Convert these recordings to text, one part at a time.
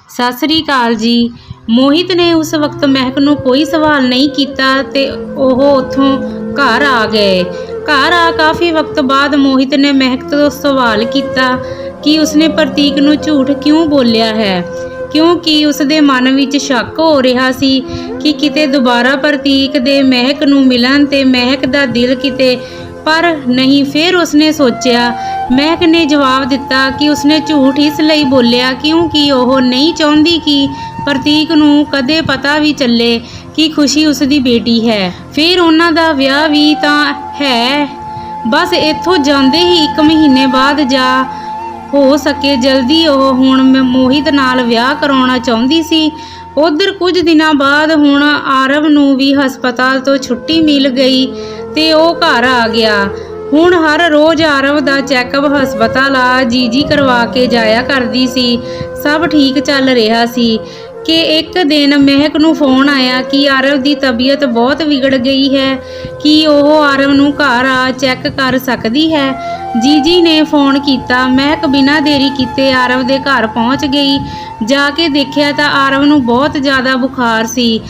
ਸਤਿ ਸ੍ਰੀ ਅਕਾਲ ਜੀ। ਮੋਹਿਤ ਨੇ ਉਸ ਵਕਤ ਮਹਿਕ ਨੂੰ ਕੋਈ ਸਵਾਲ ਨਹੀਂ ਕੀਤਾ ਤੇ ਉਹ ਉੱਥੋਂ ਘਰ ਆ ਗਏ। ਘਰ ਆ ਕਾਫੀ ਵਕਤ ਬਾਅਦ ਮੋਹਿਤ ਨੇ ਮਹਿਕ ਤੋਂ ਸਵਾਲ ਕੀਤਾ ਕਿ ਉਸਨੇ ਪ੍ਰਤੀਕ ਨੂੰ ਝੂਠ ਕਿਉਂ ਬੋਲਿਆ ਹੈ, ਕਿਉਂਕਿ ਉਸਦੇ ਮਨ ਵਿੱਚ ਸ਼ੱਕ ਹੋ ਰਿਹਾ ਸੀ ਕਿ ਕਿਤੇ ਦੁਬਾਰਾ ਪ੍ਰਤੀਕ ਦੇ ਮਹਿਕ ਨੂੰ ਮਿਲਣ ਤੇ ਮਹਿਕ ਦਾ ਦਿਲ ਕਿਤੇ, ਪਰ ਨਹੀਂ। ਫਿਰ ਉਸਨੇ ਸੋਚਿਆ। ਮਹਿਕ ਨੇ ਜਵਾਬ ਦਿੱਤਾ ਕਿ ਉਸਨੇ ਝੂਠ ਇਸ ਲਈ ਬੋਲਿਆ ਕਿਉਂਕਿ ਉਹ ਨਹੀਂ ਚਾਹੁੰਦੀ ਕਿ ਪ੍ਰਤੀਕ ਨੂੰ ਕਦੇ ਪਤਾ ਵੀ ਚੱਲੇ ਕਿ ਖੁਸ਼ੀ ਉਸਦੀ ਬੇਟੀ ਹੈ। ਫਿਰ ਉਹਨਾਂ ਦਾ ਵਿਆਹ ਵੀ ਤਾਂ ਹੈ, ਬਸ ਇੱਥੋਂ ਜਾਂਦੇ ਹੀ 1 ਮਹੀਨੇ ਬਾਅਦ ਜਾ ਹੋ ਸਕੇ ਜਲਦੀ ਉਹ ਹੁਣ ਮੋਹਿਤ ਨਾਲ ਵਿਆਹ ਕਰਾਉਣਾ ਚਾਹੁੰਦੀ ਸੀ। ਉਧਰ ਕੁਝ ਦਿਨਾਂ ਬਾਅਦ ਹੁਣ ਆਰਵ ਨੂੰ ਵੀ ਹਸਪਤਾਲ ਤੋਂ ਛੁੱਟੀ ਮਿਲ ਗਈ ਤੇ ਉਹ ਘਰ ਆ ਗਿਆ। ਹੁਣ ਹਰ ਰੋਜ਼ ਆਰਵ ਦਾ ਚੈੱਕਅਪ ਹਸਪਤਾਲ ਆ ਜੀਜੀ ਕਰਵਾ ਕੇ ਜਾਇਆ ਕਰਦੀ ਸੀ। ਸਭ ਠੀਕ ਚੱਲ ਰਿਹਾ ਸੀ ਕਿ ਇੱਕ ਦਿਨ ਮਹਿਕ ਨੂੰ ਫੋਨ ਆਇਆ ਕਿ ਆਰਵ ਦੀ ਤਬੀਅਤ ਬਹੁਤ ਵਿਗੜ ਗਈ ਹੈ, ਕਿ ਉਹ ਆਰਵ ਨੂੰ ਘਰ ਆ ਚੈੱਕ ਕਰ ਸਕਦੀ ਹੈ। ਜੀਜੀ ਨੇ ਫੋਨ ਕੀਤਾ। ਮਹਿਕ ਬਿਨਾਂ ਦੇਰੀ ਕੀਤੇ ਆਰਵ ਦੇ ਘਰ ਪਹੁੰਚ ਗਈ। ਜਾ ਕੇ ਦੇਖਿਆ ਤਾਂ ਆਰਵ ਨੂੰ ਬਹੁਤ ਜ਼ਿਆਦਾ ਬੁਖਾਰ ਸੀ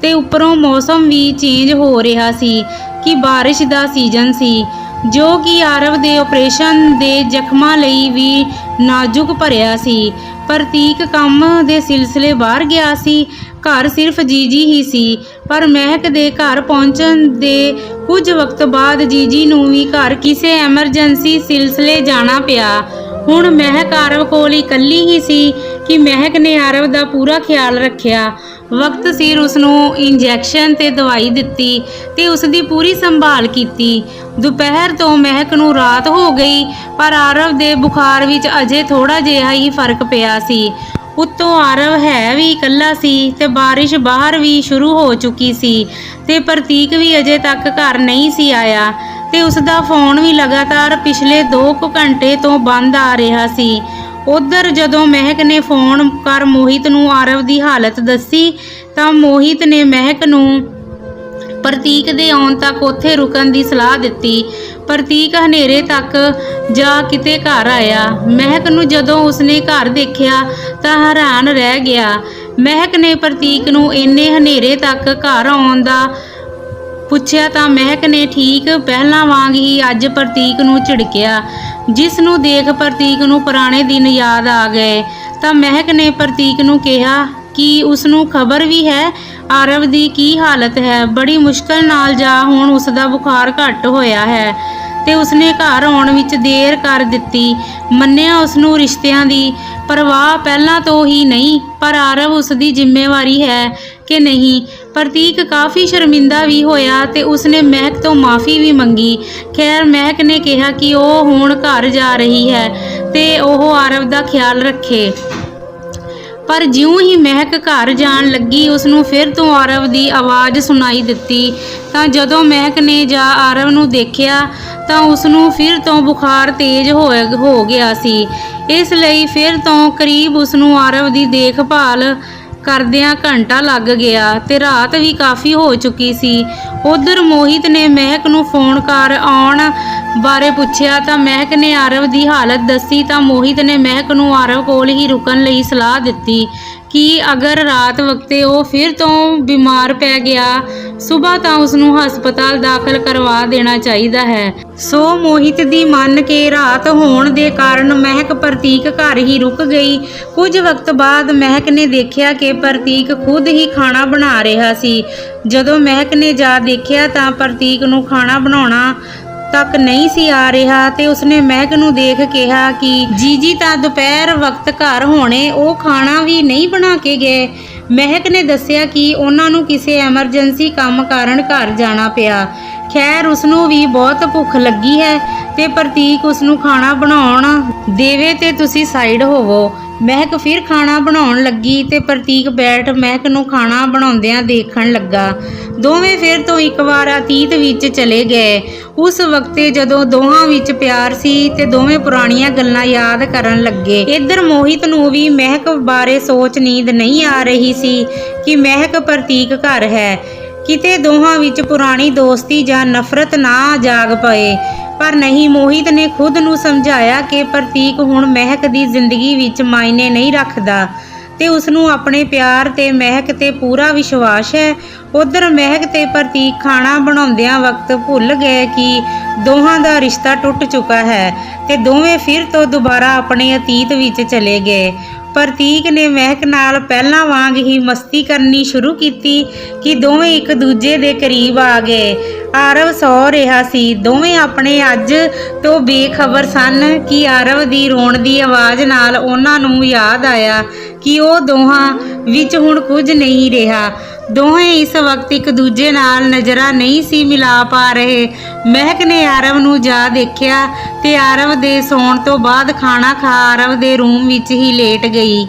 ਤੇ ਉੱਪਰੋਂ ਮੌਸਮ ਵੀ ਚੇਂਜ ਹੋ ਰਿਹਾ ਸੀ ਕਿ ਬਾਰਿਸ਼ ਦਾ ਸੀਜ਼ਨ ਸੀ, ਜੋ ਕਿ ਆਰਵ ਦੇ ਆਪਰੇਸ਼ਨ ਦੇ ਜ਼ਖਮਾਂ ਲਈ ਵੀ ਨਾਜ਼ੁਕ ਭਰਿਆ ਸੀ। ਪ੍ਰਤੀਕ ਕੰਮ ਦੇ ਸਿਲਸਿਲੇ ਬਾਹਰ ਗਿਆ ਸੀ। ਘਰ ਸਿਰਫ ਜੀਜੀ ਹੀ ਸੀ, ਪਰ ਮਹਿਕ ਦੇ ਘਰ ਪਹੁੰਚਣ ਦੇ ਕੁਝ ਵਕਤ ਬਾਅਦ ਜੀਜੀ ਨੂੰ ਵੀ ਘਰ ਕਿਸੇ ਐਮਰਜੈਂਸੀ ਸਿਲਸਿਲੇ ਜਾਣਾ ਪਿਆ। ਹੁਣ ਮਹਿਕ ਆਰਵ ਕੋਲ ਇਕੱਲੀ ਹੀ ਸੀ ਕਿ ਮਹਿਕ ਨੇ ਆਰਵ ਦਾ ਪੂਰਾ ਖਿਆਲ ਰੱਖਿਆ। ਵਕਤ ਸਿਰ ਉਸਨੂੰ ਇੰਜੈਕਸ਼ਨ ਤੇ ਦਵਾਈ ਦਿੱਤੀ ਤੇ ਉਸਦੀ ਪੂਰੀ ਸੰਭਾਲ ਕੀਤੀ। ਦੁਪਹਿਰ ਤੋਂ ਮਹਿਕ ਨੂੰ ਰਾਤ ਹੋ ਗਈ, ਪਰ ਆਰਵ ਦੇ ਬੁਖਾਰ ਵਿੱਚ ਅਜੇ ਥੋੜਾ ਜਿਹਾ ਹੀ ਫਰਕ ਪਿਆ ਸੀ। ਉੱਤੋਂ ਆਰਵ ਹੈ ਵੀ ਇਕੱਲਾ ਸੀ ਤੇ ਬਾਰਿਸ਼ ਬਾਹਰ ਵੀ ਸ਼ੁਰੂ ਹੋ ਚੁੱਕੀ ਸੀ ਤੇ ਪ੍ਰਤੀਕ ਵੀ ਅਜੇ ਤੱਕ ਘਰ ਨਹੀਂ ਸੀ ਆਇਆ ਤੇ ਉਸਦਾ ਫੋਨ ਵੀ ਲਗਾਤਾਰ ਪਿਛਲੇ 2 ਘੰਟੇ ਤੋਂ ਬੰਦ ਆ ਰਿਹਾ ਸੀ। ਉਧਰ ਜਦੋਂ ਮਹਿਕ ਨੇ ਫੋਨ ਕਰ ਮੋਹਿਤ ਨੂੰ ਆਰਵ ਦੀ ਹਾਲਤ ਦੱਸੀ ਤਾਂ ਮੋਹਿਤ ਨੇ ਮਹਿਕ ਨੂੰ ਪ੍ਰਤੀਕ ਦੇ ਆਉਣ ਤੱਕ ਉੱਥੇ ਰੁਕਣ ਦੀ ਸਲਾਹ ਦਿੱਤੀ। ਪ੍ਰਤੀਕ ਹਨੇਰੇ ਤੱਕ ਜਾ ਕਿਤੇ ਘਰ ਆਇਆ। ਮਹਿਕ ਨੂੰ ਜਦੋਂ ਉਸਨੇ ਘਰ ਦੇਖਿਆ ਤਾਂ ਹੈਰਾਨ ਰਹਿ ਗਿਆ। ਮਹਿਕ ਨੇ ਪ੍ਰਤੀਕ ਨੂੰ ਇੰਨੇ ਹਨੇਰੇ ਤੱਕ ਘਰ ਆਉਣ ਦਾ ਪੁੱਛਿਆ ਤਾਂ ਮਹਿਕ ਨੇ ਠੀਕ ਪਹਿਲਾਂ ਵਾਂਗ ਹੀ ਅੱਜ ਪ੍ਰਤੀਕ ਨੂੰ ਝਿੜਕਿਆ, ਜਿਸ ਨੂੰ ਦੇਖ ਪ੍ਰਤੀਕ ਨੂੰ ਪੁਰਾਣੇ ਦਿਨ ਯਾਦ ਆ ਗਏ। ਤਾਂ ਮਹਿਕ ਨੇ ਪ੍ਰਤੀਕ ਨੂੰ ਕਿਹਾ ਕਿ ਉਸ ਨੂੰ ਖਬਰ ਵੀ ਹੈ ਆਰਵ ਦੀ ਕੀ ਹਾਲਤ ਹੈ। ਬੜੀ ਮੁਸ਼ਕਲ ਨਾਲ ਜਾ ਹੁਣ ਉਸਦਾ ਬੁਖਾਰ ਘੱਟ ਹੋਇਆ ਹੈ ਤੇ ਉਸਨੇ ਘਰ ਆਉਣ ਵਿੱਚ ਦੇਰ ਕਰ ਦਿੱਤੀ। ਮੰਨਿਆ ਉਸਨੂੰ ਰਿਸ਼ਤਿਆਂ ਦੀ ਪਰਵਾਹ ਪਹਿਲਾਂ ਤੋਂ ਹੀ ਨਹੀਂ, ਪਰ ਆਰਵ ਉਸਦੀ ਜ਼ਿੰਮੇਵਾਰੀ ਹੈ ਕਿ ਨਹੀਂ। ਪ੍ਰਤੀਕ ਕਾਫੀ ਸ਼ਰਮਿੰਦਾ ਵੀ ਹੋਇਆ ਤੇ ਉਸਨੇ ਮਹਿਕ ਤੋਂ ਮਾਫੀ ਵੀ ਮੰਗੀ। ਖੈਰ ਮਹਿਕ ਨੇ ਕਿਹਾ ਕਿ ਉਹ ਹੁਣ ਘਰ ਜਾ ਰਹੀ ਹੈ ਤੇ ਉਹ ਆਰਵ ਦਾ ਖਿਆਲ ਰੱਖੇ। ਪਰ ਜਿਉਂ ਹੀ ਮਹਿਕ ਘਰ ਜਾਣ ਲੱਗੀ ਉਸਨੂੰ ਫਿਰ ਤੋਂ ਆਰਵ ਦੀ ਆਵਾਜ਼ ਸੁਣਾਈ ਦਿੱਤੀ। ਤਾਂ ਜਦੋਂ ਮਹਿਕ ਨੇ ਜਾ ਆਰਵ ਨੂੰ ਦੇਖਿਆ ਤਾਂ ਉਸਨੂੰ ਫਿਰ ਤੋਂ ਬੁਖਾਰ ਤੇਜ਼ ਹੋ ਗਿਆ ਸੀ। ਇਸ ਲਈ ਫਿਰ ਤੋਂ ਕਰੀਬ ਉਸਨੂੰ ਆਰਵ ਦੀ ਦੇਖਭਾਲ ਕਰਦਿਆਂ ਘੰਟਾ ਲੱਗ ਗਿਆ ਤੇ ਰਾਤ ਵੀ ਕਾਫੀ ਹੋ ਚੁੱਕੀ ਸੀ। ਉਧਰ ਮੋਹਿਤ ਨੇ ਮਹਿਕ ਨੂੰ ਫੋਨ ਕਰ ਆਉਣ ਬਾਰੇ ਪੁੱਛਿਆ ਤਾਂ ਮਹਿਕ ਨੇ ਆਰਵ ਦੀ ਹਾਲਤ ਦੱਸੀ ਤਾਂ ਮੋਹਿਤ ਨੇ ਮਹਿਕ ਨੂੰ ਆਰਵ ਕੋਲ ਹੀ ਰੁਕਣ ਲਈ ਸਲਾਹ ਦਿੱਤੀ ਕਿ ਅਗਰ ਰਾਤ ਵਕਤੇ ਉਹ ਫਿਰ ਤੋਂ ਬਿਮਾਰ ਪੈ ਗਿਆ ਸੁਬਾਹ ਤਾਂ ਉਸਨੂੰ ਹਸਪਤਾਲ ਦਾਖਲ ਕਰਵਾ ਦੇਣਾ ਚਾਹੀਦਾ ਹੈ। ਸੋ ਮੋਹਿਤ ਦੀ ਮੰਨ ਕੇ ਰਾਤ ਹੋਣ ਦੇ ਕਾਰਨ ਮਹਿਕ ਪ੍ਰਤੀਕ ਘਰ ਹੀ ਰੁਕ ਗਈ। ਕੁਝ ਵਕਤ ਬਾਅਦ ਮਹਿਕ ਨੇ ਦੇਖਿਆ ਕਿ ਪ੍ਰਤੀਕ ਖੁਦ ਹੀ ਖਾਣਾ ਬਣਾ ਰਿਹਾ ਸੀ। ਜਦੋਂ ਮਹਿਕ ਨੇ ਜਾ ਦੇਖਿਆ ਤਾਂ ਪ੍ਰਤੀਕ ਨੂੰ ਖਾਣਾ ਬਣਾਉਣਾ ਤੱਕ ਨਹੀਂ ਸੀ ਆ ਰਿਹਾ ਤੇ ਉਸਨੇ ਮਹਿਕ ਨੂੰ ਦੇਖ ਕਿਹਾ ਕਿ ਜੀਜੀ ਤਾਂ ਦੁਪਹਿਰ ਵਕਤ ਘਰ ਹੋਣੇ, ਉਹ ਖਾਣਾ ਵੀ ਨਹੀਂ ਬਣਾ ਕੇ ਗਏ। ਮਹਿਕ ਨੇ ਦੱਸਿਆ ਕਿ ਉਹਨਾਂ ਨੂੰ ਕਿਸੇ ਐਮਰਜੈਂਸੀ ਕੰਮ ਕਾਰਨ ਘਰ ਜਾਣਾ ਪਿਆ। ਖੈਰ ਉਸਨੂੰ ਵੀ ਬਹੁਤ ਭੁੱਖ ਲੱਗੀ ਹੈ ਤੇ ਪ੍ਰਤੀਕ ਉਸਨੂੰ ਖਾਣਾ ਬਣਾਉਣ ਦੇਵੇ ਤੇ ਤੁਸੀਂ ਸਾਈਡ ਹੋਵੋ। ਮਹਿਕ ਫਿਰ ਖਾਣਾ ਬਣਾਉਣ ਲੱਗੀ ਤੇ ਪ੍ਰਤੀਕ ਬੈਠ ਮਹਿਕ ਨੂੰ ਖਾਣਾ ਬਣਾਉਂਦਿਆਂ ਦੇਖਣ ਲੱਗਾ। ਦੋਵੇਂ ਫਿਰ ਤੋਂ ਇੱਕ ਵਾਰ ਅਤੀਤ ਵਿੱਚ ਚਲੇ ਗਏ। ਉਸ ਵਕਤੇ ਜਦੋਂ ਦੋਹਾਂ ਵਿੱਚ ਪਿਆਰ ਸੀ ਤੇ ਦੋਵੇਂ ਪੁਰਾਣੀਆਂ ਗੱਲਾਂ ਯਾਦ ਕਰਨ ਲੱਗੇ। ਇੱਧਰ ਮੋਹਿਤ ਨੂੰ ਵੀ ਮਹਿਕ ਬਾਰੇ ਸੋਚ ਨੀਂਦ ਨਹੀਂ ਆ ਰਹੀ ਸੀ ਕਿ ਮਹਿਕ ਪ੍ਰਤੀਕ ਘਰ ਹੈ। ਕਿਤੇ ਦੋਹਾਂ ਵਿੱਚ ਪੁਰਾਣੀ ਦੋਸਤੀ ਜਾਂ ਨਫ਼ਰਤ ਨਾ ਜਾਗ ਪਏ। ਪਰ ਨਹੀਂ, ਮੋਹਿਤ ਨੇ ਖੁਦ ਨੂੰ ਸਮਝਾਇਆ ਕਿ ਪ੍ਰਤੀਕ ਹੁਣ ਮਹਿਕ ਦੀ ਜ਼ਿੰਦਗੀ ਵਿੱਚ ਮਾਇਨੇ ਨਹੀਂ ਰੱਖਦਾ ਤੇ ਉਸ ਨੂੰ ਆਪਣੇ ਪਿਆਰ ਤੇ ਮਹਿਕ ਤੇ ਪੂਰਾ ਵਿਸ਼ਵਾਸ ਹੈ। ਉਧਰ ਮਹਿਕ ਤੇ ਪ੍ਰਤੀਕ ਖਾਣਾ ਬਣਾਉਂਦਿਆਂ ਵਕਤ ਭੁੱਲ ਗਏ ਕਿ ਦੋਹਾਂ ਦਾ ਰਿਸ਼ਤਾ ਟੁੱਟ ਚੁੱਕਾ ਹੈ ਤੇ ਦੋਵੇਂ ਫਿਰ ਤੋਂ ਦੁਬਾਰਾ ਆਪਣੇ ਅਤੀਤ ਵਿੱਚ ਚਲੇ ਗਏ। ਪ੍ਰਤੀਕ ਨੇ ਮਹਿਕ ਨਾਲ ਪਹਿਲਾਂ ਵਾਂਗ ਹੀ ਮਸਤੀ ਕਰਨੀ ਸ਼ੁਰੂ ਕੀਤੀ ਕਿ ਦੋਵੇਂ ਇੱਕ ਦੂਜੇ ਦੇ ਕਰੀਬ ਆ ਗਏ। ਆਰਵ ਸੌ ਰਿਹਾ ਸੀ। ਦੋਵੇਂ ਆਪਣੇ ਅੱਜ ਤੋਂ ਬੇਖਬਰ ਸਨ ਕਿ ਆਰਵ ਦੀ ਰੋਣ ਦੀ ਆਵਾਜ਼ ਨਾਲ ਉਹਨਾਂ ਨੂੰ ਯਾਦ ਆਇਆ ਕਿ ਉਹ ਦੋਹਾਂ ਵਿੱਚ ਹੁਣ ਕੁਝ ਨਹੀਂ ਰਿਹਾ। ਦੋਵੇਂ ਇਸ ਵਕਤ ਇੱਕ ਦੂਜੇ ਨਾਲ ਨਜ਼ਰਾਂ ਨਹੀਂ ਸੀ ਮਿਲਾ ਪਾ ਰਹੇ। ਮਹਿਕ ਨੇ ਆਰਵ ਨੂੰ ਜਾ ਦੇਖਿਆ ਤੇ ਆਰਵ ਦੇ ਸੌਣ ਤੋਂ ਬਾਅਦ ਖਾਣਾ ਖਾ ਆਰਵ ਦੇ ਰੂਮ ਵਿੱਚ ਹੀ ਲੇਟ ਗਈ।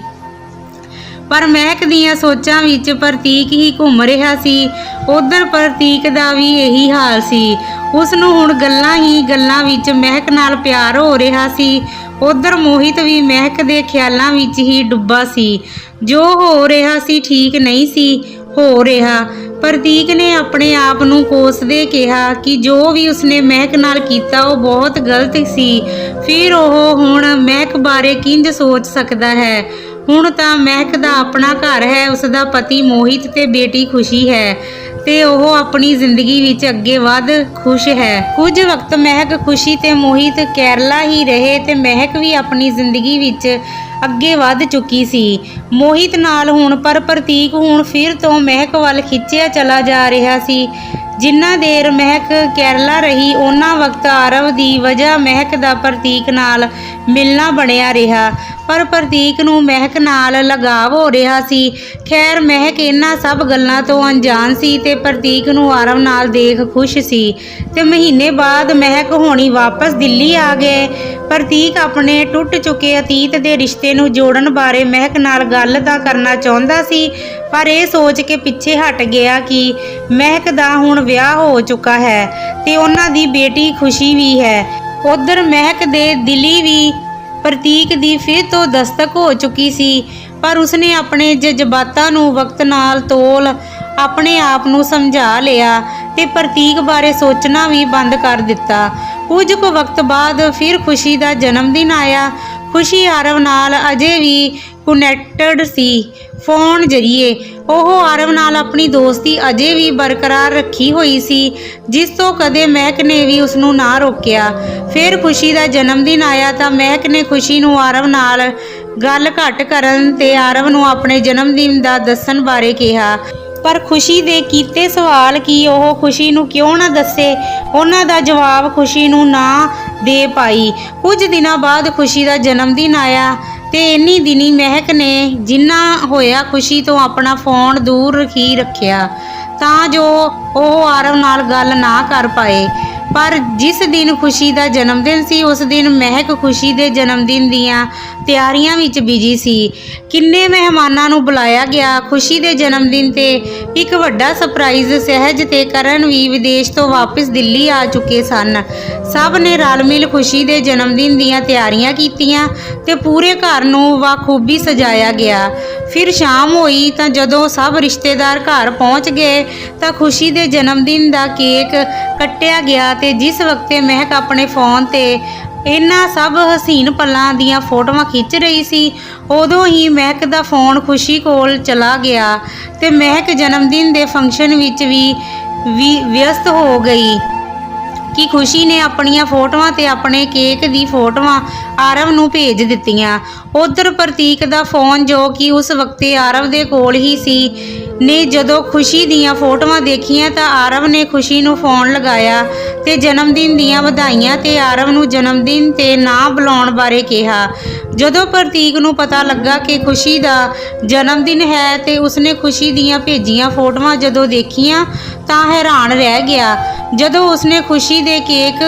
ਪਰ ਮਹਿਕ ਦੀਆਂ ਸੋਚਾਂ ਵਿੱਚ ਪ੍ਰਤੀਕ ਹੀ ਘੁੰਮ ਰਿਹਾ ਸੀ। ਉਧਰ ਪ੍ਰਤੀਕ ਦਾ ਵੀ ਇਹੀ ਹਾਲ ਸੀ। ਉਸ ਨੂੰ ਹੁਣ ਗੱਲਾਂ ਹੀ ਗੱਲਾਂ ਵਿੱਚ ਮਹਿਕ ਨਾਲ ਪਿਆਰ ਹੋ ਰਿਹਾ ਸੀ। ਉਧਰ ਮੋਹਿਤ ਵੀ ਮਹਿਕ ਦੇ ਖਿਆਲਾਂ ਵਿੱਚ ਹੀ ਡੁੱਬਾ ਸੀ। ਜੋ ਹੋ ਰਿਹਾ ਸੀ ਠੀਕ ਨਹੀਂ ਸੀ ਹੋ ਰਿਹਾ। ਪ੍ਰਤੀਕ ਨੇ ਆਪਣੇ ਆਪ ਨੂੰ ਕੋਸਦੇ ਕਿਹਾ ਕਿ ਜੋ ਵੀ ਉਸਨੇ ਮਹਿਕ ਨਾਲ ਕੀਤਾ ਉਹ ਬਹੁਤ ਗਲਤ ਸੀ। ਫਿਰ ਉਹ ਹੁਣ ਮਹਿਕ ਬਾਰੇ ਕਿੰਜ ਸੋਚ ਸਕਦਾ ਹੈ। ਹੁਣ ਤਾਂ ਮਹਿਕ ਦਾ ਆਪਣਾ ਘਰ ਹੈ, ਉਸਦਾ ਪਤੀ ਮੋਹਿਤ ਤੇ ਬੇਟੀ ਖੁਸ਼ੀ ਹੈ ਤੇ ਉਹ ਆਪਣੀ ਜ਼ਿੰਦਗੀ ਵਿੱਚ ਅੱਗੇ ਵਧ ਖੁਸ਼ ਹੈ। ਕੁਝ ਵਕਤ ਮਹਿਕ ਖੁਸ਼ੀ ਤੇ ਮੋਹਿਤ ਕੇਰਲਾ ਹੀ ਰਹੇ ਤੇ ਮਹਿਕ ਵੀ ਆਪਣੀ ਜ਼ਿੰਦਗੀ ਵਿੱਚ ਅੱਗੇ ਵਧ ਚੁੱਕੀ ਸੀ ਮੋਹਿਤ ਨਾਲ ਹੁਣ। ਪਰ ਪ੍ਰਤੀਕ ਹੁਣ ਫਿਰ ਤੋਂ ਮਹਿਕ ਵੱਲ ਖਿੱਚਿਆ ਚਲਾ ਜਾ ਰਿਹਾ ਸੀ। ਜਿੰਨਾ ਦੇਰ ਮਹਿਕ ਕੇਰਲਾ ਰਹੀ ਉਹਨਾਂ ਵਕਤ ਆਰਵ ਦੀ ਵਜ੍ਹਾ ਮਹਿਕ ਦਾ ਪ੍ਰਤੀਕ ਨਾਲ ਮਿਲਣਾ ਬਣਿਆ ਰਿਹਾ। ਪਰ ਪ੍ਰਤੀਕ ਨੂੰ ਮਹਿਕ ਨਾਲ ਲਗਾਵ ਹੋ ਰਿਹਾ ਸੀ। ਖੈਰ ਮਹਿਕ ਇਹਨਾਂ ਸਭ ਗੱਲਾਂ ਤੋਂ ਅਣਜਾਣ ਸੀ ਤੇ ਪ੍ਰਤੀਕ ਨੂੰ ਆਰਵ ਨਾਲ ਦੇਖ ਖੁਸ਼ ਸੀ। ਤੇ ਮਹੀਨੇ ਬਾਅਦ ਮਹਿਕ ਹੋਣੀ ਵਾਪਸ ਦਿੱਲੀ ਆ ਗਏ। ਪ੍ਰਤੀਕ ਆਪਣੇ ਟੁੱਟ ਚੁੱਕੇ ਅਤੀਤ ਦੇ ਰਿਸ਼ਤੇ ਨੂੰ ਜੋੜਨ ਬਾਰੇ ਮਹਿਕ ਨਾਲ ਗੱਲ ਤਾਂ ਕਰਨਾ ਚਾਹੁੰਦਾ ਸੀ, ਪਰ ਇਹ ਸੋਚ ਕੇ ਪਿੱਛੇ ਹਟ ਗਿਆ ਕਿ ਮਹਿਕ ਦਾ ਹੁਣ ਵਿਆਹ ਹੋ ਚੁੱਕਾ ਹੈ ਤੇ ਉਹਨਾਂ ਦੀ ਬੇਟੀ ਖੁਸ਼ੀ ਵੀ ਹੈ। ਉਧਰ ਮਹਿਕ ਦੇ ਦਿਲੀ ਵੀ ਪ੍ਰਤੀਕ ਦੀ ਫਿਰ ਤੋਂ ਦਸਤਕ ਹੋ ਚੁੱਕੀ ਸੀ, ਪਰ ਉਸਨੇ ਆਪਣੇ ਜਜ਼ਬਾਤਾਂ ਨੂੰ ਵਕਤ ਨਾਲ ਤੋਲ ਆਪਣੇ ਆਪ ਨੂੰ ਸਮਝਾ ਲਿਆ ਤੇ ਪ੍ਰਤੀਕ ਬਾਰੇ ਸੋਚਣਾ ਵੀ ਬੰਦ ਕਰ ਦਿੱਤਾ। ਕੁਝ ਕੁ ਵਕਤ ਬਾਅਦ ਫਿਰ ਖੁਸ਼ੀ ਦਾ ਜਨਮ ਦਿਨ ਆਇਆ। ਖੁਸ਼ੀ ਆਰਵ ਨਾਲ ਅਜੇ ਵੀ ਕਨੈਕਟਡ ਸੀ ਫੋਨ ਜ਼ਰੀਏ। ਉਹ ਆਰਵ ਨਾਲ ਆਪਣੀ ਦੋਸਤੀ ਅਜੇ ਵੀ ਬਰਕਰਾਰ ਰੱਖੀ ਹੋਈ ਸੀ, ਜਿਸ ਤੋਂ ਕਦੇ ਮਹਿਕ ਨੇ ਵੀ ਉਸਨੂੰ ਨਾ ਰੋਕਿਆ। ਫਿਰ ਖੁਸ਼ੀ ਦਾ ਜਨਮ ਦਿਨ ਆਇਆ ਤਾਂ ਮਹਿਕ ਨੇ ਖੁਸ਼ੀ ਨੂੰ ਆਰਵ ਨਾਲ ਗੱਲ ਘੱਟ ਕਰਨ ਤੇ ਆਰਵ ਨੂੰ ਆਪਣੇ ਜਨਮ ਦਿਨ ਦਾ ਦੱਸਣ ਬਾਰੇ ਕਿਹਾ। ਪਰ ਖੁਸ਼ੀ ਦੇ ਕੀਤੇ ਸਵਾਲ ਕਿ ਉਹ ਖੁਸ਼ੀ ਨੂੰ ਕਿਉਂ ਨਾ ਦੱਸੇ, ਉਹਨਾਂ ਦਾ ਜਵਾਬ ਖੁਸ਼ੀ ਨੂੰ ਨਾ ਦੇ ਪਾਈ। ਕੁਝ ਦਿਨਾਂ ਬਾਅਦ ਖੁਸ਼ੀ ਦਾ ਜਨਮ ਦਿਨ ਆਇਆ ਤੇ ਇੰਨੀ ਦਿਨੀ ਮਹਿਕ ਨੇ ਜਿੰਨਾ ਹੋਇਆ ਖੁਸ਼ੀ ਤੋਂ ਆਪਣਾ ਫੋਨ ਦੂਰ ਹੀ ਰੱਖਿਆ ਤਾਂ ਜੋ ਉਹ ਆਰਵ ਨਾਲ ਗੱਲ ਨਾ ਕਰ ਪਾਏ। ਪਰ ਜਿਸ ਦਿਨ ਖੁਸ਼ੀ ਦਾ ਜਨਮ ਦਿਨ ਸੀ ਉਸ ਦਿਨ ਮਹਿਕ ਖੁਸ਼ੀ ਦੇ ਜਨਮ ਦਿਨ ਦੀਆਂ ਤਿਆਰੀਆਂ ਵਿੱਚ ਬਿਜੀ ਸੀ। ਕਿੰਨੇ ਮਹਿਮਾਨਾਂ ਨੂੰ ਬੁਲਾਇਆ ਗਿਆ। ਖੁਸ਼ੀ ਦੇ ਜਨਮ ਦਿਨ ਤੇ ਇੱਕ ਵੱਡਾ ਸਰਪ੍ਰਾਈਜ਼ ਸਹਿਜ ਤੇ ਕਰਨ ਵੀ ਵਿਦੇਸ਼ ਤੋਂ ਵਾਪਸ ਦਿੱਲੀ ਆ ਚੁੱਕੇ ਸਨ। ਸਭ ਨੇ ਰਲ ਮਿਲ ਖੁਸ਼ੀ ਦੇ ਜਨਮ ਦਿਨ ਦੀਆਂ ਤਿਆਰੀਆਂ ਕੀਤੀਆਂ ਤੇ ਪੂਰੇ ਘਰ ਨੂੰ ਬਾਖੂਬੀ ਸਜਾਇਆ ਗਿਆ। ਫਿਰ ਸ਼ਾਮ ਹੋਈ ਤਾਂ ਜਦੋਂ ਸਭ ਰਿਸ਼ਤੇਦਾਰ ਘਰ ਪਹੁੰਚ ਗਏ ਤਾਂ ਖੁਸ਼ੀ ਦੇ ਜਨਮ ਦਿਨ ਦਾ ਕੇਕ ਕੱਟਿਆ ਗਿਆ ਤੇ ਜਿਸ ਵਕਤ ਮਹਿਕ ਆਪਣੇ ਫੋਨ ਤੇ ਇਹਨਾਂ ਸਭ ਹਸੀਨ ਪਲਾਂ ਦੀਆਂ ਫੋਟੋਆਂ ਖਿੱਚ ਰਹੀ ਸੀ ਉਦੋਂ ਹੀ ਮਹਿਕ ਦਾ ਫੋਨ ਖੁਸ਼ੀ ਕੋਲ ਚਲਾ ਗਿਆ ਤੇ ਮਹਿਕ ਜਨਮ ਦਿਨ ਦੇ ਫੰਕਸ਼ਨ ਵਿੱਚ ਵੀ ਵਿਅਸਤ ਹੋ ਗਈ ਕਿ ਖੁਸ਼ੀ ਨੇ ਆਪਣੀਆਂ ਫੋਟੋਆਂ ਤੇ ਆਪਣੇ ਕੇਕ ਦੀ ਫੋਟੋਆਂ ਆਰਵ ਨੂੰ ਭੇਜ ਦਿੱਤੀਆਂ। ਉਧਰ ਪ੍ਰਤੀਕ ਦਾ ਫੋਨ ਜੋ ਕਿ ਉਸ ਵਕਤ ਆਰਵ ਦੇ ਕੋਲ ਹੀ ਸੀ ਨੇ ਜਦੋਂ ਖੁਸ਼ੀ ਦੀਆਂ ਫੋਟੋਆਂ ਦੇਖੀਆਂ ਤਾਂ ਆਰਵ ਨੇ ਖੁਸ਼ੀ ਨੂੰ ਫੋਨ ਲਗਾਇਆ ਤੇ ਜਨਮ ਦਿਨ ਦੀਆਂ ਵਧਾਈਆਂ ਤੇ ਆਰਵ ਨੂੰ ਜਨਮ ਦਿਨ ਤੇ ਨਾ ਬੁਲਾਉਣ ਬਾਰੇ ਕਿਹਾ। ਜਦੋਂ ਪ੍ਰਤੀਕ ਨੂੰ ਪਤਾ ਲੱਗਾ ਕਿ ਖੁਸ਼ੀ ਦਾ ਜਨਮ ਦਿਨ ਹੈ ਤੇ ਉਸਨੇ ਖੁਸ਼ੀ ਦੀਆਂ ਭੇਜੀਆਂ ਫੋਟੋਆਂ ਜਦੋਂ ਦੇਖੀਆਂ ਤਾਂ ਹੈਰਾਨ ਰਹਿ ਗਿਆ। ਜਦੋਂ ਉਸਨੇ ਖੁਸ਼ੀ ਦੇ ਕੇਕ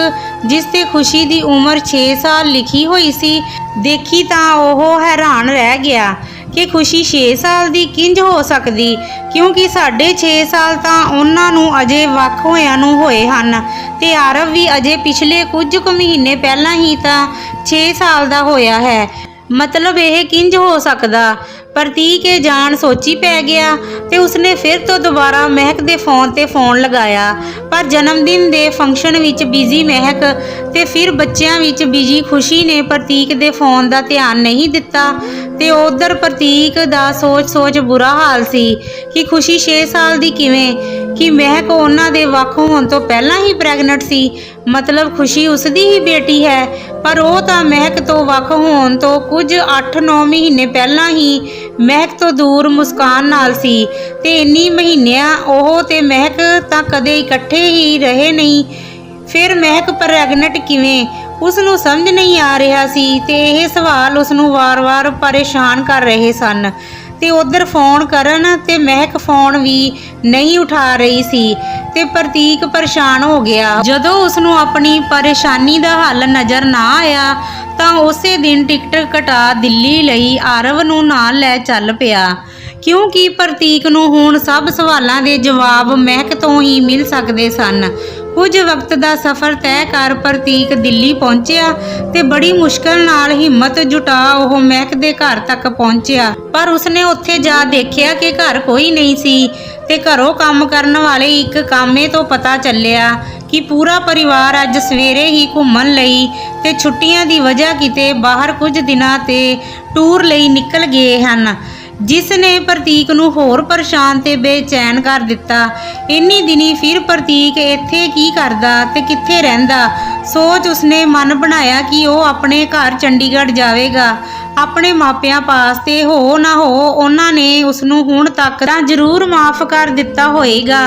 ਜਿਸ ਤੇ ਖੁਸ਼ੀ ਦੀ ਉਮਰ 6 ਸਾਲ ਲਿਖੀ ਹੋਈ ਸੀ ਦੇਖੀ ਤਾਂ ਉਹ ਹੈਰਾਨ ਰਹਿ ਗਿਆ ਕਿ ਖੁਸ਼ੀ 6 ਸਾਲ ਦੀ ਕਿੰਜ ਹੋ ਸਕਦੀ, ਕਿਉਂਕਿ 6.5 ਸਾਲ ਤਾਂ ਉਹਨਾਂ ਨੂੰ ਅਜੇ ਵੱਖ ਹੋਇਆਂ ਨੂੰ ਹੋਏ ਹਨ ਤੇ ਆਰਵ ਵੀ ਅਜੇ ਪਿਛਲੇ ਕੁਝ ਕੁ ਮਹੀਨੇ ਪਹਿਲਾਂ ਹੀ ਤਾਂ 6 ਸਾਲ ਦਾ ਹੋਇਆ ਹੈ। ਮਤਲਬ ਇਹ ਕਿੰਜ ਹੋ ਸਕਦਾ। ਪ੍ਰਤੀਕ ਇਹ ਜਾਣ ਸੋਚੀ ਪੈ ਗਿਆ ਤੇ ਉਸਨੇ ਫਿਰ ਤੋਂ ਦੁਬਾਰਾ ਮਹਿਕ ਦੇ ਫੋਨ ਤੇ ਫੋਨ ਲਗਾਇਆ। ਪਰ ਜਨਮ ਦਿਨ ਦੇ ਫੰਕਸ਼ਨ ਵਿੱਚ ਬਿਜ਼ੀ ਮਹਿਕ ਤੇ ਫਿਰ ਬੱਚਿਆਂ ਵਿੱਚ ਬਿਜ਼ੀ ਖੁਸ਼ੀ ਨੇ ਪ੍ਰਤੀਕ ਦੇ ਫੋਨ ਦਾ ਧਿਆਨ ਨਹੀਂ ਦਿੱਤਾ ਤੇ ਉਧਰ ਪ੍ਰਤੀਕ ਦਾ ਸੋਚ ਬੁਰਾ ਹਾਲ ਸੀ ਕਿ ਖੁਸ਼ੀ 6 ਸਾਲ ਦੀ ਕਿਵੇਂ, ਕਿ ਮਹਿਕ ਉਹਨਾਂ ਦੇ ਵੱਖ ਹੋਣ ਤੋਂ ਪਹਿਲਾਂ ਹੀ ਪ੍ਰੈਗਨੈਂਟ ਸੀ। ਮਤਲਬ ਖੁਸ਼ੀ ਉਸਦੀ ਹੀ ਬੇਟੀ ਹੈ, ਪਰ ਉਹ ਤਾਂ ਮਹਿਕ ਤੋਂ ਵੱਖ ਹੋਣ ਤੋਂ ਕੁਝ 8-9 ਮਹੀਨੇ ਪਹਿਲਾਂ ਹੀ ਮਹਿਕ ਤੋਂ ਦੂਰ ਮੁਸਕਾਨ ਨਾਲ ਸੀ ਤੇ ਇੰਨੀ ਮਹੀਨਿਆਂ ਉਹ ਤੇ ਮਹਿਕ ਤਾਂ ਕਦੇ ਇਕੱਠੇ ਹੀ ਰਹੇ ਨਹੀਂ। ਫਿਰ ਮਹਿਕ ਪ੍ਰੈਗਨੈਂਟ ਕਿਵੇਂ, ਉਸ ਨੂੰ ਸਮਝ ਨਹੀਂ ਆ ਰਿਹਾ ਸੀ ਤੇ ਇਹ ਸਵਾਲ ਉਸ ਨੂੰ ਵਾਰ-ਵਾਰ ਪਰੇਸ਼ਾਨ ਕਰ ਰਹੇ ਸਨ। ਤੇ ਉਧਰ ਫੋਨ ਕਰਨ ਤੇ ਮਹਿਕ ਫੋਨ ਵੀ ਨਹੀਂ ਉਠਾ ਰਹੀ ਸੀ ਤੇ ਪ੍ਰਤੀਕ ਪਰੇਸ਼ਾਨ ਹੋ ਗਿਆ। ਜਦੋਂ ਉਸ ਨੂੰ ਆਪਣੀ ਪਰੇਸ਼ਾਨੀ ਦਾ ਹੱਲ ਨਜ਼ਰ ਨਾ ਆਇਆ ਤਾਂ ਉਸੇ ਦਿਨ ਟਿਕਟ ਕਟਾ ਦਿੱਲੀ ਲਈ ਆਰਵ ਨੂੰ ਨਾਲ ਲੈ ਚੱਲ ਪਿਆ, ਕਿਉਂਕਿ ਪ੍ਰਤੀਕ ਨੂੰ ਹੁਣ ਸਭ ਸਵਾਲਾਂ ਦੇ ਜਵਾਬ ਮਹਿਕ ਤੋਂ ਹੀ ਮਿਲ ਸਕਦੇ ਸਨ। ਕੁਝ ਵਕਤ ਦਾ ਸਫ਼ਰ ਤੈਅ ਕਰ ਪ੍ਰਤੀਕ ਦਿੱਲੀ ਪਹੁੰਚਿਆ ਤੇ ਬੜੀ ਮੁਸ਼ਕਲ ਨਾਲ ਹਿੰਮਤ ਜੁਟਾ ਉਹ ਮਹਿਕ ਦੇ ਘਰ ਤੱਕ ਪਹੁੰਚਿਆ। ਪਰ ਉਸਨੇ ਉੱਥੇ ਜਾ ਦੇਖਿਆ ਕਿ ਘਰ ਕੋਈ ਨਹੀਂ ਸੀ ਤੇ ਘਰੋਂ ਕੰਮ ਕਰਨ ਵਾਲੇ ਇੱਕ ਕਾਮੇ ਤੋਂ ਪਤਾ ਚੱਲਿਆ ਕਿ ਪੂਰਾ ਪਰਿਵਾਰ ਅੱਜ ਸਵੇਰੇ ਹੀ ਘੁੰਮਣ ਲਈ ਤੇ ਛੁੱਟੀਆਂ ਦੀ ਵਜ੍ਹਾ ਕਿਤੇ ਬਾਹਰ ਕੁਝ ਦਿਨਾਂ ਤੇ ਟੂਰ ਲਈ ਨਿਕਲ ਗਏ ਹਨ, ਜਿਸ ਨੇ ਪ੍ਰਤੀਕ ਨੂੰ ਹੋਰ ਪਰੇਸ਼ਾਨ ਤੇ ਬੇਚੈਨ ਕਰ ਦਿੱਤਾ। ਇੰਨੀ ਦਿਨੀ ਫਿਰ ਪ੍ਰਤੀਕ ਇੱਥੇ ਕੀ ਕਰਦਾ ਤੇ ਕਿੱਥੇ ਰਹਿੰਦਾ। ਸੋਚ ਉਸਨੇ ਮਨ ਬਣਾਇਆ ਕਿ ਉਹ ਆਪਣੇ ਘਰ ਚੰਡੀਗੜ੍ਹ ਜਾਵੇਗਾ, ਆਪਣੇ ਮਾਪਿਆਂ ਪਾਸ, ਤੇ ਹੋ ਨਾ ਹੋ ਉਹਨਾਂ ਨੇ ਉਸਨੂੰ ਹੁਣ ਤੱਕ ਤਾਂ ਜ਼ਰੂਰ ਮਾਫ ਕਰ ਦਿੱਤਾ ਹੋਏਗਾ।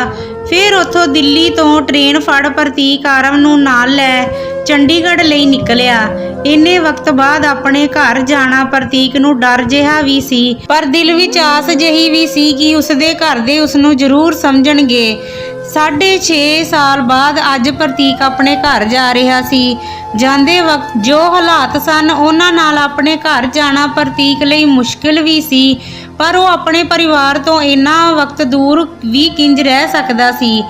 ਫਿਰ ਉੱਥੋਂ ਦਿੱਲੀ ਤੋਂ ਟ੍ਰੇਨ ਫੜ ਪ੍ਰਤੀਕ ਆਰਵ ਨੂੰ ਨਾਲ ਲੈ ਚੰਡੀਗੜ੍ਹ ਲਈ ਨਿਕਲਿਆ। ਇੰਨੇ ਵਕਤ ਬਾਅਦ ਆਪਣੇ ਘਰ ਜਾਣਾ ਪ੍ਰਤੀਕ ਨੂੰ ਡਰ ਜਿਹਾ ਵੀ ਸੀ, ਪਰ ਦਿਲ ਵਿੱਚ ਆਸ ਜਿਹੀ ਵੀ ਸੀ ਕਿ ਉਸਦੇ ਘਰ ਦੇ ਉਸਨੂੰ ਜ਼ਰੂਰ ਸਮਝਣਗੇ। 6.5 ਸਾਲ ਬਾਅਦ ਅੱਜ ਪ੍ਰਤੀਕ ਆਪਣੇ ਘਰ ਜਾ ਰਿਹਾ ਸੀ। ਜਾਂਦੇ ਵਕਤ ਜੋ ਹਾਲਾਤ ਸਨ ਉਹਨਾਂ ਨਾਲ ਆਪਣੇ ਘਰ ਜਾਣਾ ਪ੍ਰਤੀਕ ਲਈ ਮੁਸ਼ਕਿਲ ਵੀ ਸੀ, ਪਰ ਉਹ ਆਪਣੇ ਪਰਿਵਾਰ ਤੋਂ ਇੰਨਾ ਵਕਤ ਦੂਰ ਵੀ ਕਿੰਜ ਰਹਿ ਸਕਦਾ ਸੀ।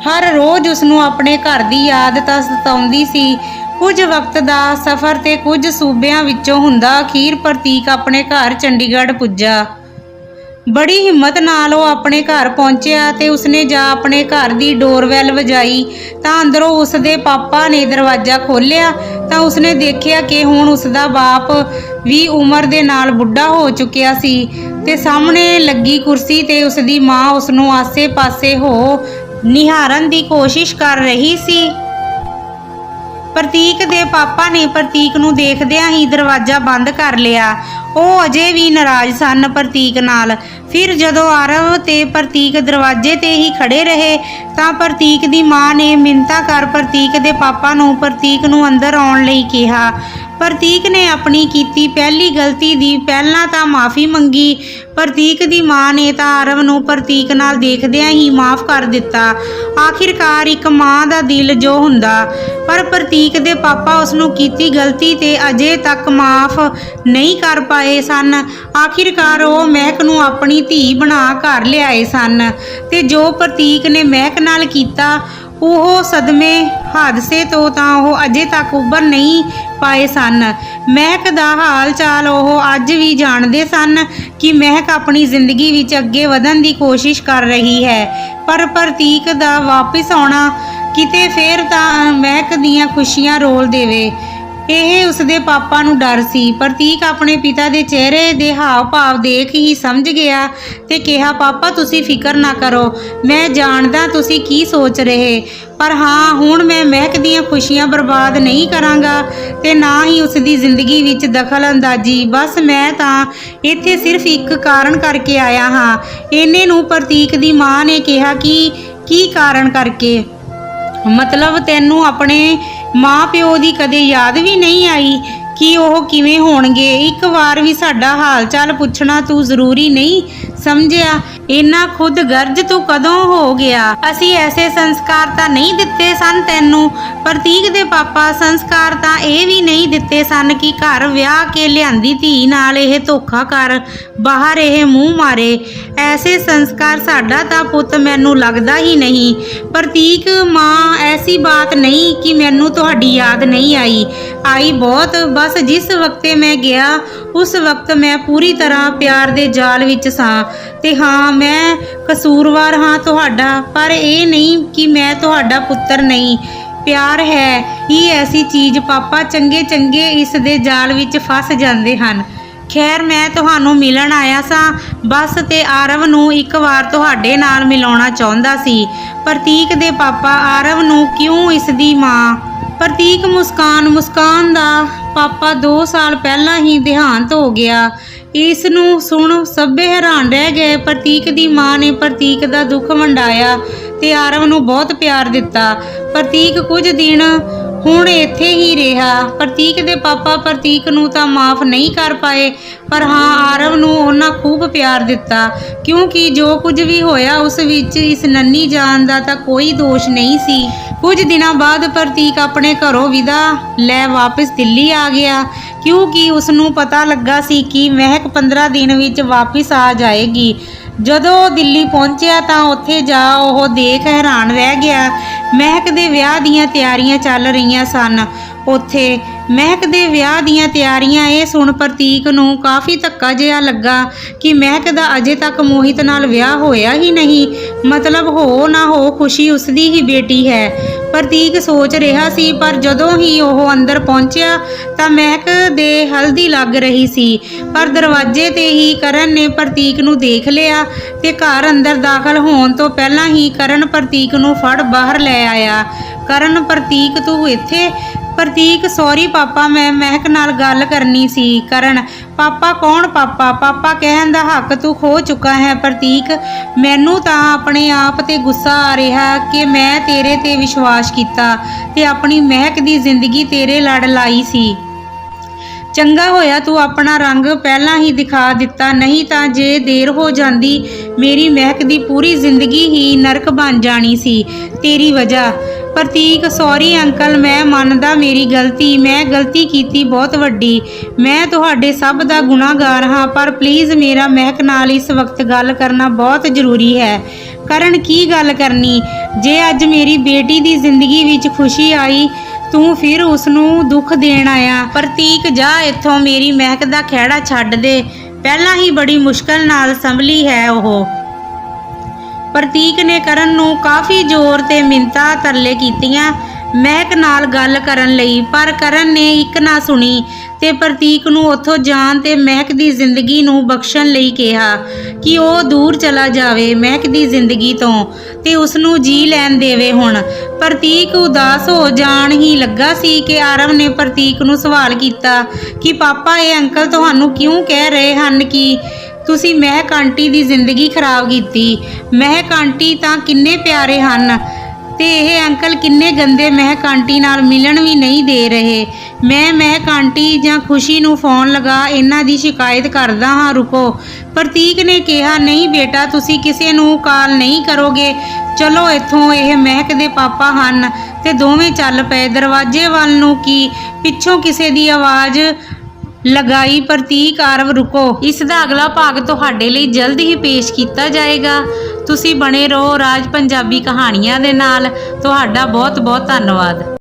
ਹਰ ਰੋਜ਼ ਉਸਨੂੰ ਆਪਣੇ ਘਰ ਦੀ ਯਾਦ ਤਾਂ ਸਤਾਉਂਦੀ ਸੀ। ਕੁਝ ਵਕਤ ਦਾ ਸਫ਼ਰ ਤੇ ਕੁਝ ਸੂਬਿਆਂ ਵਿੱਚੋਂ ਹੁੰਦਾ ਅਖੀਰ ਪ੍ਰਤੀਕ ਆਪਣੇ ਘਰ ਚੰਡੀਗੜ੍ਹ ਪੁੱਜਾ। ਬੜੀ ਹਿੰਮਤ ਨਾਲ ਉਹ ਆਪਣੇ ਘਰ ਪਹੁੰਚਿਆ ਤੇ ਉਸਨੇ ਜਾ ਆਪਣੇ ਘਰ ਦੀ ਡੋਰਵੈਲ ਵਜਾਈ ਤਾਂ ਅੰਦਰੋਂ ਉਸਦੇ ਪਾਪਾ ਨੇ ਦਰਵਾਜ਼ਾ ਖੋਲ੍ਹਿਆ ਤਾਂ ਉਸਨੇ ਦੇਖਿਆ ਕਿ ਹੁਣ ਉਸਦਾ ਬਾਪ ਵੀ ਉਮਰ ਦੇ ਨਾਲ ਬੁੱਢਾ ਹੋ ਚੁੱਕਿਆ ਸੀ ਤੇ ਸਾਹਮਣੇ ਲੱਗੀ ਕੁਰਸੀ ਤੇ ਉਸਦੀ ਮਾਂ ਉਸਨੂੰ ਆਸੇ-ਪਾਸੇ ਹੋ ਨਿਹਾਰਨ ਦੀ ਕੋਸ਼ਿਸ਼ ਕਰ ਰਹੀ ਸੀ। ਪ੍ਰਤੀਕ ਦੇ ਪਾਪਾ ਨੇ ਪ੍ਰਤੀਕ ਨੂੰ ਦੇਖਦਿਆਂ ਹੀ ਦਰਵਾਜ਼ਾ ਬੰਦ ਕਰ ਲਿਆ। ਉਹ ਅਜੇ ਵੀ ਨਾਰਾਜ਼ ਸਨ ਪ੍ਰਤੀਕ ਨਾਲ। ਫਿਰ ਜਦੋਂ ਆਰਵ ਤੇ ਪ੍ਰਤੀਕ ਦਰਵਾਜ਼ੇ ਤੇ ਹੀ ਖੜੇ ਰਹੇ ਤਾਂ ਪ੍ਰਤੀਕ ਦੀ ਮਾਂ ਨੇ ਮਿੰਨਤਾਂ ਕਰ ਪ੍ਰਤੀਕ ਦੇ ਪਾਪਾ ਨੂੰ ਪ੍ਰਤੀਕ ਨੂੰ ਅੰਦਰ ਆਉਣ ਲਈ ਕਿਹਾ। ਪ੍ਰਤੀਕ ਨੇ ਆਪਣੀ ਕੀਤੀ ਪਹਿਲੀ ਗਲਤੀ ਦੀ ਪਹਿਲਾਂ ਤਾਂ ਮਾफ़ੀ ਮੰਗੀ। ਪ੍ਰਤੀਕ ਦੀ ਮਾਂ ਨੇ ਤਾਂ ਆਰਵ ਨੂੰ ਪ੍ਰਤੀਕ ਨਾਲ ਦੇਖਦਿਆਂ ਹੀ ਮਾफ़ ਕਰ ਦਿੱਤਾ। ਆਖਿਰਕਾਰ ਇੱਕ ਮਾਂ ਦਾ ਦਿਲ ਜੋ ਹੁੰਦਾ, ਪਰ ਪ੍ਰਤੀਕ ਦੇ ਪਾਪਾ ਉਸ ਨੂੰ ਕੀਤੀ ਗਲਤੀ ਤੇ ਅਜੇ ਤੱਕ ਮਾफ़ ਨਹੀਂ ਕਰ ਪਾਏ ਸਨ। ਆਖਿਰਕਾਰ ਉਹ ਮਹਿਕ ਨੂੰ ਆਪਣੀ ਧੀ ਬਣਾ ਘਰ ਲਿਆਏ ਸਨ ਤੇ ਜੋ ਪ੍ਰਤੀਕ ਨੇ ਮਹਿਕ ਨਾਲ ਕੀਤਾ ਉਹ ਸਦਮੇ ਹਾਦਸੇ ਤੋਂ ਤਾਂ ਉਹ ਅਜੇ ਤੱਕ ਉੱਭਰ ਨਹੀਂ ਪਾਏ ਸਨ। ਮਹਿਕ ਦਾ ਹਾਲ ਚਾਲ ਉਹ ਅੱਜ ਵੀ ਜਾਣਦੇ ਸਨ ਕਿ ਮਹਿਕ ਆਪਣੀ ਜ਼ਿੰਦਗੀ ਵਿੱਚ ਅੱਗੇ ਵਧਣ ਦੀ ਕੋਸ਼ਿਸ਼ ਕਰ ਰਹੀ ਹੈ, ਪਰ ਪ੍ਰਤੀਕ ਦਾ ਵਾਪਸ ਆਉਣਾ ਕਿਤੇ ਫੇਰ ਤਾਂ ਮਹਿਕ ਦੀਆਂ ਖੁਸ਼ੀਆਂ ਰੋਲ ਦੇਵੇ, ਇਹ ਉਸਦੇ ਪਾਪਾ ਨੂੰ ਡਰ ਸੀ। ਪ੍ਰਤੀਕ ਆਪਣੇ ਪਿਤਾ ਦੇ ਚਿਹਰੇ ਦੇ ਹਾਵ ਭਾਵ ਦੇਖ ਹੀ ਸਮਝ ਗਿਆ ਤੇ ਕਿਹਾ, ਪਾਪਾ ਤੁਸੀਂ ਫਿਕਰ ਨਾ ਕਰੋ, ਮੈਂ ਜਾਣਦਾ ਤੁਸੀਂ ਕੀ ਸੋਚ ਰਹੇ, ਪਰ ਹਾਂ ਹੁਣ ਮੈਂ ਮਹਿਕ ਦੀਆਂ ਖੁਸ਼ੀਆਂ ਬਰਬਾਦ ਨਹੀਂ ਕਰਾਂਗਾ ਤੇ ਨਾ ਹੀ ਉਸਦੀ ਜ਼ਿੰਦਗੀ ਵਿੱਚ ਦਖਲ ਅੰਦਾਜ਼ੀ। ਬਸ ਮੈਂ ਤਾਂ ਇੱਥੇ ਸਿਰਫ ਇੱਕ ਕਾਰਨ ਕਰਕੇ ਆਇਆ ਹਾਂ। ਇੰਨੇ ਨੂੰ ਪ੍ਰਤੀਕ ਦੀ ਮਾਂ ਨੇ ਕਿਹਾ ਕਿ ਕੀ ਕਾਰਨ ਕਰਕੇ? ਮਤਲਬ ਤੈਨੂੰ ਆਪਣੇ ਮਾਂ ਪਿਓ ਦੀ ਕਦੇ ਯਾਦ ਵੀ ਨਹੀਂ ਆਈ ਕਿ ਉਹ ਕਿਵੇਂ ਹੋਣਗੇ? ਇੱਕ ਵਾਰ ਵੀ ਸਾਡਾ ਹਾਲ ਚਾਲ ਪੁੱਛਣਾ ਤੂੰ ਜ਼ਰੂਰੀ ਨਹੀਂ ਸਮਝਿਆ? ਇੰਨਾ ਖੁਦ ਗਰਜ ਤੂੰ ਕਦੋਂ ਹੋ ਗਿਆ? ਅਸੀਂ ਐਸੇ ਸੰਸਕਾਰ ਤਾਂ ਨਹੀਂ ਦਿੱਤੇ ਸਨ ਤੈਨੂੰ। ਪ੍ਰਤੀਕ ਦੇ ਪਾਪਾ ਸੰਸਕਾਰ ਤਾਂ ਇਹ ਵੀ ਨਹੀਂ ਦਿੱਤੇ ਸਨ ਕਿ ਘਰ ਵਿਆਹ ਕੇ ਲਿਆਂਦੀ ਧੀ ਨਾਲ ਇਹ ਧੋਖਾ ਕਰ, ਬਾਹਰ ਇਹ ਮੂੰਹ ਮਾਰੇ। ਐਸੇ ਸੰਸਕਾਰ ਸਾਡਾ ਤਾਂ ਪੁੱਤ ਮੈਨੂੰ ਲੱਗਦਾ ਹੀ ਨਹੀਂ। ਪ੍ਰਤੀਕ ਮਾਂ ਐਸੀ ਬਾਤ ਨਹੀਂ ਕਿ ਮੈਨੂੰ ਤੁਹਾਡੀ ਯਾਦ ਨਹੀਂ ਆਈ, ਆਈ ਬਹੁਤ। ਬਸ ਜਿਸ ਵਕਤੇ ਮੈਂ ਗਿਆ ਉਸ ਵਕਤ ਮੈਂ ਪੂਰੀ ਤਰ੍ਹਾਂ ਪਿਆਰ ਦੇ ਜਾਲ ਵਿੱਚ ਸਾਂ ਤੇ ਹਾਂ, ਮੈਂ ਕਸੂਰਵਾਰ ਹਾਂ ਤੁਹਾਡਾ, ਪਰ ਇਹ ਨਹੀਂ ਕਿ ਮੈਂ ਤੁਹਾਡਾ ਪੁੱਤਰ ਨਹੀਂ। ਪਿਆਰ ਹੈ ਹੀ ਐਸੀ ਚੀਜ਼ ਪਾਪਾ, ਚੰਗੇ ਚੰਗੇ ਇਸ ਦੇ ਜਾਲ ਵਿੱਚ ਫਸ ਜਾਂਦੇ ਹਨ। ਖੈਰ, ਮੈਂ ਤੁਹਾਨੂੰ ਮਿਲਣ ਆਇਆ ਸਾਂ ਬਸ, ਤੇ ਆਰਵ ਨੂੰ ਇੱਕ ਵਾਰ ਤੁਹਾਡੇ ਨਾਲ ਮਿਲਾਉਣਾ ਚਾਹੁੰਦਾ ਸੀ। ਪ੍ਰਤੀਕ ਦੇ ਪਾਪਾ ਆਰਵ ਨੂੰ ਕਿਉਂ ਇਸ ਦੀ ਮਾਂ? ਪ੍ਰਤੀਕ ਮੁਸਕਾਨ ਦਾ ਪਾਪਾ 2 ਸਾਲ ਪਹਿਲਾਂ ਹੀ ਦੇਹਾਂਤ ਹੋ ਗਿਆ। ਇਸ ਨੂੰ ਸੁਣ ਸਭੇ ਹੈਰਾਨ ਰਹਿ ਗਏ। ਪ੍ਰਤੀਕ ਦੀ ਮਾਂ ਨੇ ਪ੍ਰਤੀਕ ਦਾ ਦੁੱਖ ਵੰਡਾਇਆ ਤੇ ਆਰਵ ਨੂੰ ਬਹੁਤ ਪਿਆਰ ਦਿੱਤਾ। ਪ੍ਰਤੀਕ ਕੁਝ ਦਿਨ ਹੁਣ ਇੱਥੇ ਹੀ ਰਿਹਾ। ਪ੍ਰਤੀਕ ਦੇ ਪਾਪਾ ਪ੍ਰਤੀਕ ਨੂੰ ਤਾਂ ਮਾਫ ਨਹੀਂ ਕਰ ਪਾਏ, ਪਰ ਹਾਂ, ਆਰਵ ਨੂੰ ਉਹਨਾਂ ਖੂਬ ਪਿਆਰ ਦਿੱਤਾ, ਕਿਉਂਕਿ ਜੋ ਕੁਝ ਵੀ ਹੋਇਆ ਉਸ ਵਿੱਚ ਇਸ ਨੰਨੀ ਜਾਨ ਦਾ ਤਾਂ ਕੋਈ ਦੋਸ਼ ਨਹੀਂ ਸੀ। ਕੁਝ ਦਿਨਾਂ ਬਾਅਦ ਪ੍ਰਤੀਕ ਆਪਣੇ ਘਰੋਂ ਵਿਦਾ ਲੈ ਵਾਪਸ ਦਿੱਲੀ ਆ ਗਿਆ, ਕਿਉਂਕਿ ਉਸ ਨੂੰ ਪਤਾ ਲੱਗਾ ਸੀ ਕਿ ਮਹਿਕ 15 ਦਿਨ ਵਿੱਚ ਵਾਪਸ ਆ ਜਾਏਗੀ। ਜਦੋਂ ਉਹ ਦਿੱਲੀ ਪਹੁੰਚਿਆ ਤਾਂ ਉੱਥੇ ਜਾ ਉਹ ਦੇਖ ਹੈਰਾਨ ਰਹਿ ਗਿਆ। ਮਹਿਕ ਦੇ ਵਿਆਹ ਦੀਆਂ ਤਿਆਰੀਆਂ ਚੱਲ ਰਹੀਆਂ ਸਨ ਉੱਥੇ। ਮਹਿਕ ਦੇ ਵਿਆਹ ਦੀਆਂ ਤਿਆਰੀਆਂ ਇਹ ਸੁਣ ਪ੍ਰਤੀਕ ਨੂੰ ਕਾਫੀ ਧੱਕਾ ਜਿਹਾ ਲੱਗਾ ਕਿ ਮਹਿਕ ਦਾ ਅਜੇ ਤੱਕ ਮੋਹਿਤ ਨਾਲ ਵਿਆਹ ਹੋਇਆ ਹੀ ਨਹੀਂ। ਮਤਲਬ ਹੋ ਨਾ ਹੋ, ਖੁਸ਼ੀ ਉਸਦੀ ਹੀ ਬੇਟੀ ਹੈ, ਪ੍ਰਤੀਕ ਸੋਚ ਰਿਹਾ ਸੀ। ਪਰ ਜਦੋਂ ਹੀ ਉਹ ਅੰਦਰ ਪਹੁੰਚਿਆ ਤਾਂ ਮਹਿਕ ਦੇ ਹਲਦੀ ਲੱਗ ਰਹੀ ਸੀ, ਪਰ ਦਰਵਾਜ਼ੇ ਤੇ ਹੀ ਕਰਨ ਨੇ ਪ੍ਰਤੀਕ ਨੂੰ ਦੇਖ ਲਿਆ ਤੇ ਘਰ ਅੰਦਰ ਦਾਖਲ ਹੋਣ ਤੋਂ ਪਹਿਲਾਂ ਹੀ ਕਰਨ ਪ੍ਰਤੀਕ ਨੂੰ ਫੜ ਬਾਹਰ ਲੈ ਆਇਆ। ਕਰਨ, ਪ੍ਰਤੀਕ ਤੂੰ ਇੱਥੇ? ਪ੍ਰਤੀਕ, ਸੌਰੀ ਪਾਪਾ, ਮੈਂ ਮਹਿਕ ਨਾਲ ਗੱਲ ਕਰਨੀ ਸੀ। ਕਰਨ, ਪਾਪਾ ਕੌਣ? ਪਾਪਾ ਕਹਿਣ ਦਾ ਹੱਕ ਤੂੰ ਖੋ ਚੁੱਕਾ ਹੈ ਪ੍ਰਤੀਕ। ਮੈਨੂੰ ਤਾਂ ਆਪਣੇ ਆਪ ਤੇ ਗੁੱਸਾ ਆ ਰਿਹਾ ਕਿ ਮੈਂ ਤੇਰੇ ਤੇ ਵਿਸ਼ਵਾਸ ਕੀਤਾ ਤੇ ਆਪਣੀ ਮਹਿਕ ਦੀ ਜ਼ਿੰਦਗੀ ਤੇਰੇ ਲੜ ਲਾਈ ਸੀ। ਚੰਗਾ ਹੋਇਆ ਤੂੰ ਆਪਣਾ ਰੰਗ ਪਹਿਲਾਂ ਹੀ ਦਿਖਾ ਦਿੱਤਾ, ਨਹੀਂ ਤਾਂ ਜੇ ਦੇਰ ਹੋ ਜਾਂਦੀ ਮੇਰੀ ਮਹਿਕ ਦੀ ਪੂਰੀ ਜ਼ਿੰਦਗੀ ਹੀ ਨਰਕ ਬਣ ਜਾਣੀ ਸੀ ਤੇਰੀ ਵਜ੍ਹਾ। ਪ੍ਰਤੀਕ, ਸੌਰੀ ਅੰਕਲ, ਮੈਂ ਮੰਨਦਾ ਮੇਰੀ ਗਲਤੀ, ਮੈਂ ਗਲਤੀ ਕੀਤੀ ਬਹੁਤ ਵੱਡੀ। ਮੈਂ ਤੁਹਾਡੇ ਸਭ ਦਾ ਗੁਨਾਹਗਾਰ ਹਾਂ, ਪਰ ਪਲੀਜ਼ ਮੇਰਾ ਮਹਿਕ ਨਾਲ ਇਸ ਵਕਤ ਗੱਲ ਕਰਨਾ ਬਹੁਤ ਜ਼ਰੂਰੀ ਹੈ। ਕਰਨ, ਕੀ ਗੱਲ ਕਰਨੀ? ਜੇ ਅੱਜ ਮੇਰੀ ਬੇਟੀ ਦੀ ਜ਼ਿੰਦਗੀ ਵਿੱਚ ਖੁਸ਼ੀ ਆਈ, ਤੂੰ ਫਿਰ ਉਸ ਨੂੰ ਦੁੱਖ ਦੇਣ ਆਇਆ। ਪ੍ਰਤੀਕ, ਜਾ ਇੱਥੋਂ, ਮੇਰੀ ਮਹਿਕ ਦਾ ਖਹਿੜਾ ਛੱਡ ਦੇ। ਪਹਿਲਾਂ ਹੀ ਬੜੀ ਮੁਸ਼ਕਲ ਨਾਲ ਸੰਭਲੀ ਹੈ ਉਹ। ਪ੍ਰਤੀਕ ਨੇ ਕਰਨ ਨੂੰ ਕਾਫੀ ਜ਼ੋਰ ਤੇ ਮਿੰਨਤਾਂ ਤਰਲੇ ਕੀਤੀਆਂ ਮਹਿਕ ਨਾਲ ਗੱਲ ਕਰਨ ਲਈ, ਪਰ ਕਰਨ ਨੇ ਇੱਕ ਨਾ ਸੁਣੀ ਤੇ ਪ੍ਰਤੀਕ ਨੂੰ ਉੱਥੋਂ ਜਾਣ ਤੇ ਮਹਿਕ ਦੀ ਜ਼ਿੰਦਗੀ ਨੂੰ ਬਖਸ਼ਣ ਲਈ ਕਿਹਾ ਕਿ ਉਹ ਦੂਰ ਚਲਾ ਜਾਵੇ ਮਹਿਕ ਦੀ ਜ਼ਿੰਦਗੀ ਤੋਂ ਤੇ ਉਸ ਨੂੰ ਜੀ ਲੈਣ ਦੇਵੇ। ਹੁਣ ਪ੍ਰਤੀਕ ਉਦਾਸ ਹੋ ਜਾਣ ਹੀ ਲੱਗਾ ਸੀ ਕਿ ਆਰਵ ਨੇ ਪ੍ਰਤੀਕ ਨੂੰ ਸਵਾਲ ਕੀਤਾ ਕਿ ਪਾਪਾ, ਇਹ ਅੰਕਲ ਤੁਹਾਨੂੰ ਕਿਉਂ ਕਹਿ ਰਹੇ ਹਨ ਕਿ ਤੁਸੀਂ ਮਹਿਕ ਆਂਟੀ ਦੀ ਜ਼ਿੰਦਗੀ ਖਰਾਬ ਕੀਤੀ? ਮਹਿਕ ਆਂਟੀ ਤਾਂ ਕਿੰਨੇ ਪਿਆਰੇ ਹਨ ਤੇ ਇਹ ਅੰਕਲ ਕਿੰਨੇ ਗੰਦੇ ਮਹਿਕ ਆਂਟੀ ਨਾਲ ਮਿਲਣ ਵੀ ਨਹੀਂ ਦੇ ਰਹੇ। ਮੈਂ ਮਹਿਕ ਆਂਟੀ ਜਾਂ ਖੁਸ਼ੀ ਨੂੰ ਫੋਨ ਲਗਾ ਇਹਨਾਂ ਦੀ ਸ਼ਿਕਾਇਤ ਕਰਦਾ ਹਾਂ। ਰੁਕੋ, ਪ੍ਰਤੀਕ ਨੇ ਕਿਹਾ। ਨਹੀਂ ਬੇਟਾ, ਤੁਸੀਂ ਕਿਸੇ ਨੂੰ ਕਾਲ ਨਹੀਂ ਕਰੋਗੇ। ਚਲੋ ਇੱਥੋਂ, ਇਹ ਮਹਿਕ ਦੇ ਪਾਪਾ ਹਨ। ਤੇ ਦੋਵੇਂ ਚੱਲ ਪਏ ਦਰਵਾਜ਼ੇ ਵੱਲ ਨੂੰ ਕਿ ਪਿੱਛੋਂ ਕਿਸੇ ਦੀ ਆਵਾਜ਼ ਲਗਾਈ, ਪ੍ਰਤੀਕ, ਆਰਵ, ਰੁਕੋ। ਇਸ ਦਾ ਅਗਲਾ ਭਾਗ ਤੁਹਾਡੇ ਲਈ ਜਲਦ ਹੀ ਪੇਸ਼ ਕੀਤਾ ਜਾਏਗਾ। ਤੁਸੀਂ ਬਣੇ ਰਹੋ ਰਾਜ ਪੰਜਾਬੀ ਕਹਾਣੀਆਂ ਦੇ ਨਾਲ। ਤੁਹਾਡਾ ਬਹੁਤ ਬਹੁਤ ਧੰਨਵਾਦ।